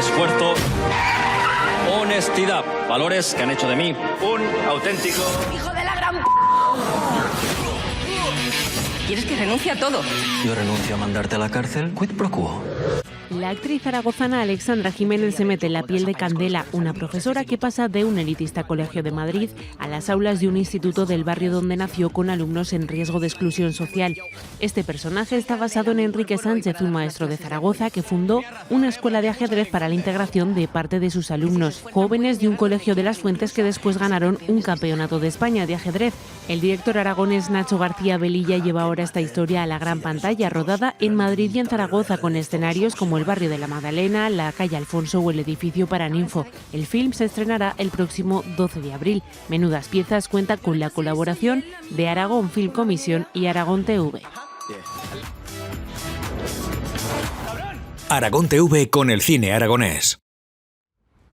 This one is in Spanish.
esfuerzo, honestidad, valores que han hecho de mí un auténtico... ¡Hijo de la gran p***! ¿Quieres que renuncie a todo? Yo renuncio a mandarte a la cárcel, quid pro quo. La actriz zaragozana Alexandra Jiménez se mete en la piel de Candela, una profesora que pasa de un elitista colegio de Madrid a las aulas de un instituto del barrio donde nació con alumnos en riesgo de exclusión social. Este personaje está basado en Enrique Sánchez, un maestro de Zaragoza que fundó una escuela de ajedrez para la integración de parte de sus alumnos, jóvenes de un colegio de Las Fuentes que después ganaron un campeonato de España de ajedrez. El director aragonés Nacho García Velilla lleva ahora esta historia a la gran pantalla, rodada en Madrid y en Zaragoza con escenarios como el barrio de la Magdalena, la calle Alfonso o el edificio Paraninfo. El film se estrenará el próximo 12 de abril. Menudas Piezas cuenta con la colaboración de Aragón Film Comisión y Aragón TV. Aragón TV con el cine aragonés.